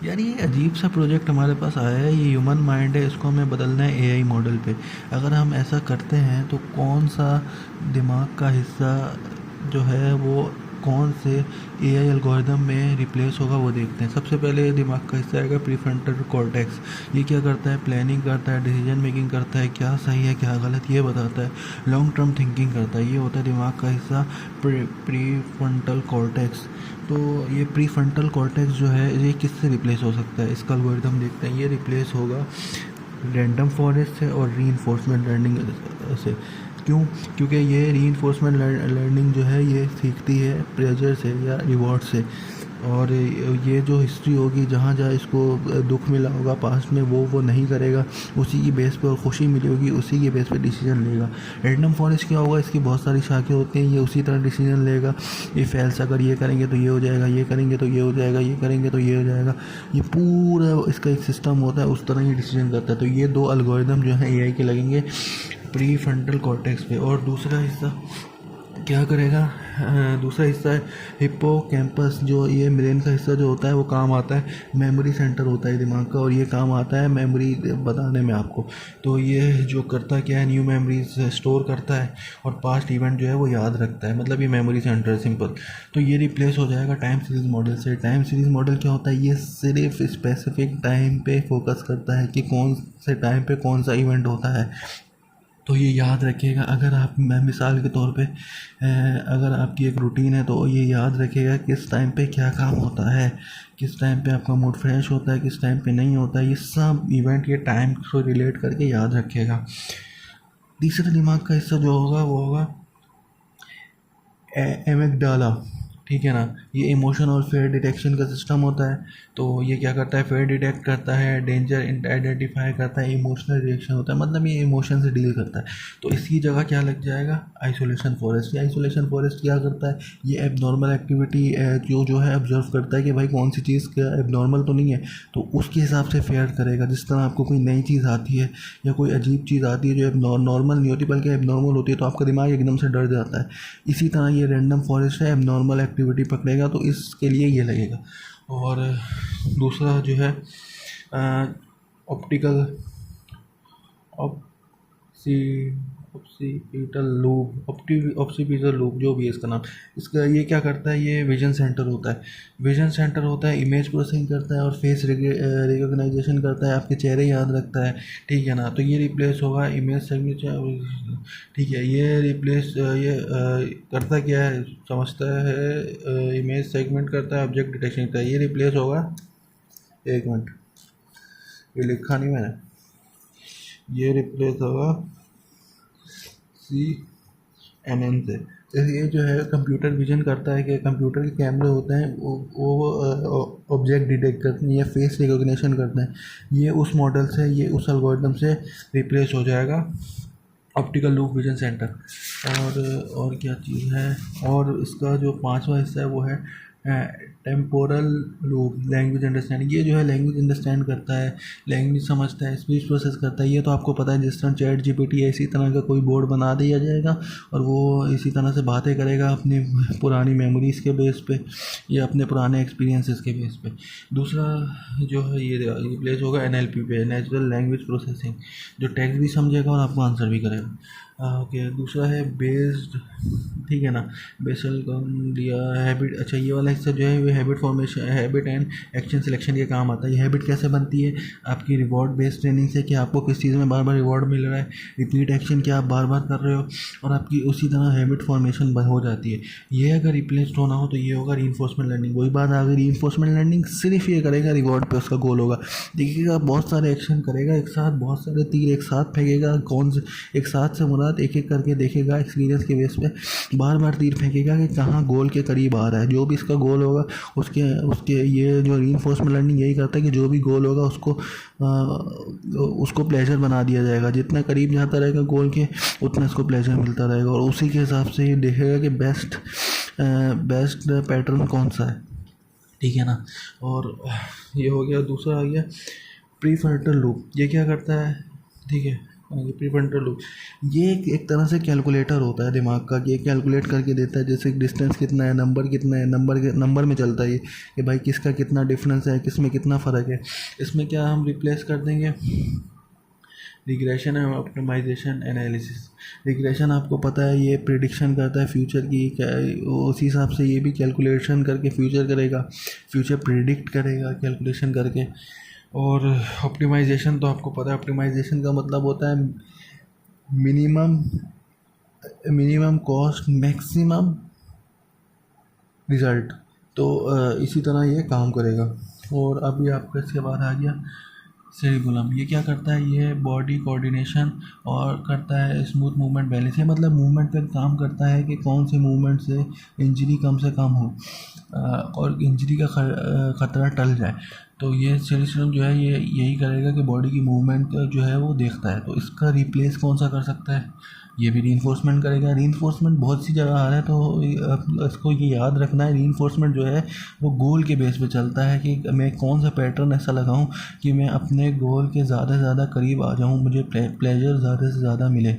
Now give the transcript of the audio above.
यार ये अजीब सा प्रोजेक्ट हमारे पास आया है, ये ह्यूमन माइंड है, इसको हमें बदलना है एआई मॉडल पे। अगर हम ऐसा करते हैं तो कौन सा दिमाग का हिस्सा जो है वो कौन से एआई एल्गोरिदम में रिप्लेस होगा वो देखते हैं। सबसे पहले दिमाग का हिस्सा आएगा प्रीफ्रंटल कॉर्टेक्स। ये क्या करता है? प्लानिंग करता है, डिसीजन मेकिंग करता है, क्या सही है क्या गलत ये बताता है, लॉन्ग टर्म थिंकिंग करता है। ये होता है दिमाग का हिस्सा प्रीफ्रंटल कॉर्टेक्स। तो ये प्रीफ्रंटल कॉर्टेक्स जो है ये किससे रिप्लेस हो सकता है? इसका एल्गोरिदम देखते हैं। ये रिप्लेस होगा रैंडम फॉरेस्ट से और रीइंफोर्समेंट लर्निंग से। क्यों? क्योंकि ये रीइंफोर्समेंट लर्निंग जो है ये सीखती है प्रेजर से या रिवॉर्ड से। और ये जो हिस्ट्री होगी जहाँ जहाँ इसको दुख मिला होगा पास्ट में वो नहीं करेगा, उसी की बेस पे, और खुशी मिली होगी उसी की बेस पे डिसीजन लेगा। रैंडम फॉरेस्ट क्या होगा? इसकी बहुत सारी शाखें होती हैं, ये उसी तरह डिसीजन लेगा। ये फेल्स, अगर ये करेंगे तो ये हो जाएगा, ये करेंगे तो ये हो जाएगा, ये करेंगे तो ये हो जाएगा। ये पूरा इसका एक सिस्टम होता है, उस तरह ही डिसीजन करता है। तो ये दो एल्गोरिदम जो है एआई के लगेंगे प्री फ्रंटल कॉर्टेक्स पे। और दूसरा हिस्सा क्या करेगा? दूसरा हिस्सा है हिप्पोकैम्पस। जो ये ब्रेन का हिस्सा जो होता है वो काम आता है, मेमोरी सेंटर होता है दिमाग का, और ये काम आता है मेमोरी बताने में आपको। तो ये जो करता क्या है, न्यू मेमोरीज स्टोर करता है और पास्ट इवेंट जो है वो याद रखता है। मतलब ये मेमोरी सेंटर है, सिंपल। तो ये रिप्लेस हो जाएगा टाइम सीरीज मॉडल से। टाइम सीरीज मॉडल क्या होता है? ये सिर्फ स्पेसिफिक टाइम पे फोकस करता है कि कौन से टाइम पे कौन सा इवेंट होता है। तो ये याद रखिएगा। अगर आप, मैं मिसाल के तौर पे, अगर आपकी एक रूटीन है तो ये याद रखिएगा किस टाइम पे क्या काम होता है, किस टाइम पे आपका मूड फ्रेश होता है, किस टाइम पे नहीं होता है। ये सब इवेंट ये टाइम को रिलेट करके याद रखिएगा। तीसरा दिमाग का हिस्सा जो होगा वो होगा एमिगडाला। ठीक है ना? ये इमोशन और फेयर डिटेक्शन का सिस्टम होता है। तो ये क्या करता है? फेयर डिटेक्ट करता है, डेंजर आइडेंटिफाई करता है, इमोशनल रिएक्शन होता है, मतलब ये इमोशन से डील करता है। तो इसकी जगह क्या लग जाएगा? Isolation forest. ये आइसोलेशन फॉरेस्ट क्या करता है? ये एबनॉर्मल एक्टिविटी जो है ऑब्जर्व करता है कि भाई कौन सी चीज़ क्या एबनॉर्मल तो नहीं है, तो उसके हिसाब से फेयर करेगा। जिस तरह आपको कोई नई चीज़ आती है या कोई अजीब चीज़ आती है जो नॉर्मल नहीं होती बल्कि एबनॉर्मल होती है, तो आपका दिमाग एकदम से डर जाता है। इसी तरह ये रैंडम फॉरेस्ट है, एबनॉर्मल एक्टिविटी पकड़ेगा तो इसके लिए ये लगेगा। और दूसरा जो है ऑप्टिकल ऑप्सी ऑप्सीपिटल लूप, ऑप्सीपिटल लूप जो भी है इसका नाम। इसका ये क्या करता है? ये विजन सेंटर होता है। विजन सेंटर होता है, इमेज प्रोसेसिंग करता है और फेस रिकॉग्नाइजेशन करता है, आपके चेहरे याद रखता है। ठीक है ना? तो ये रिप्लेस होगा इमेज सिग्नेचर। ठीक है, ये रिप्लेस ये करता क्या है? समझता है, इमेज सेगमेंट करता है, ऑब्जेक्ट डिटेक्शन करता है। ये रिप्लेस होगा, एक मिनट ये लिखा नहीं मैंने, ये रिप्लेस होगा CNN से। जैसे ये जो है कंप्यूटर विजन करता है कि कंप्यूटर के कैमरे होते हैं वो ऑब्जेक्ट डिटेक्ट करते हैं या फेस रिकॉग्निशन करते हैं। ये उस मॉडल से, ये उस एल्गोरिदम से रिप्लेस हो जाएगा ऑप्टिकल लूप विजन सेंटर। और क्या चीज़ है? और इसका जो पांचवा हिस्सा है वो है टेम्पोरल लूप, लैंग्वेज अंडरस्टैंडिंग। ये जो है लैंग्वेज अंडरस्टैंड करता है, लैंग्वेज समझता है, स्पीच प्रोसेस करता है। ये तो आपको पता है, जिस तरह चैट जीपीटी है इसी तरह का कोई बोर्ड बना दिया जाएगा और वो इसी तरह से बातें करेगा अपनी पुरानी मेमोरीज़ के बेस पे या अपने पुराने एक्सपीरियंसेस के बेस पे। दूसरा जो है ये रिप्लेस होगा NLP पे, नेचुरल लैंग्वेज प्रोसेसिंग, जो टेक्स्ट भी समझेगा और आपको आंसर भी करेगा। ओके, दूसरा है बेस्ड, ठीक है ना, बेसल कम दिया हैबिट। अच्छा, ये वाला हिस्सा जो है ये habit formation, habit and action selection के काम आता है। ये हैबिट कैसे बनती है? आपकी रिवॉर्ड बेस्ड ट्रेनिंग से, कि आपको किस चीज़ में बार बार रिवॉर्ड मिल रहा है, रिपीट एक्शन क्या आप बार बार कर रहे हो, और आपकी उसी तरह हैबिट फॉर्मेशन हो जाती है। ये अगर रिप्लेस्ड होना हो तो ये होगा रीइंफोर्समेंट लर्निंग। वही बात आ गई, रीइंफोर्समेंट लर्निंग सिर्फ ये करेगा रिवॉर्ड पे उसका गोल होगा। देखिएगा बहुत सारे एक्शन करेगा एक साथ, बहुत सारे तीर एक साथ फेंकेगा, कौन से एक साथ से मुराद एक एक करके देखेगा एक्सपीरियंस के बेस पे, बार बार तीर फेंकेगा कि कहाँ गोल के करीब आ रहा है। जो भी इसका गोल होगा उसके उसके ये जो रीइंफोर्समेंट लर्निंग यही करता है कि जो भी गोल होगा उसको प्लेजर बना दिया जाएगा। जितना करीब जाता रहेगा गोल के उतना इसको प्लेजर मिलता रहेगा, और उसी के हिसाब से ये देखेगा कि बेस्ट पैटर्न कौन सा है। ठीक है ना? और ये हो गया। दूसरा आ गया प्रीफ्रंटल लूप। ये क्या करता है? ठीक है, ये प्रीफ्रंटल लूप, ये एक तरह से कैलकुलेटर होता है दिमाग का, कि ये कैलकुलेट करके देता है जैसे डिस्टेंस कितना है, नंबर कितना है, नंबर में चलता है ये कि भाई किसका कितना डिफरेंस है, किस में कितना फ़र्क है। इसमें क्या हम रिप्लेस कर देंगे रिग्रेशन है ऑप्टिमाइजेशन एनालिसिस। रिग्रेशन आपको पता है ये प्रिडिक्शन करता है फ्यूचर की, क्या उसी हिसाब से ये भी कैलकुलेशन करके फ्यूचर करेगा, फ्यूचर प्रिडिक्ट करेगा कैलकुलेशन करके। और ऑप्टिमाइजेशन तो आपको पता है, ऑप्टिमाइजेशन का मतलब होता है minimum minimum cost maximum result. तो इसी तरह ये काम करेगा। और अभी आपका इसके बाद आ गया सेरिबुलम। ये क्या करता है, ये बॉडी कोऑर्डिनेशन और करता है स्मूथ मूवमेंट बैलेंस। ये मतलब मूवमेंट पे काम करता है कि कौन से मूवमेंट से इंजरी कम से कम हो और इंजरी का ख़तरा टल जाए। तो ये सेरिबुलम जो है ये यही करेगा कि बॉडी की मूवमेंट जो है वो देखता है। तो इसका रिप्लेस कौन सा कर सकता है, ये भी रीइंफोर्समेंट करेगा। रीइंफोर्समेंट बहुत सी जगह आ रहा है, तो इसको ये याद रखना है, रीइंफोर्समेंट जो है वो गोल के बेस पे चलता है कि मैं कौन सा पैटर्न ऐसा लगाऊं कि मैं अपने गोल के ज़्यादा से ज़्यादा करीब आ जाऊं, मुझे प्लेजर ज़्यादा से ज़्यादा मिले।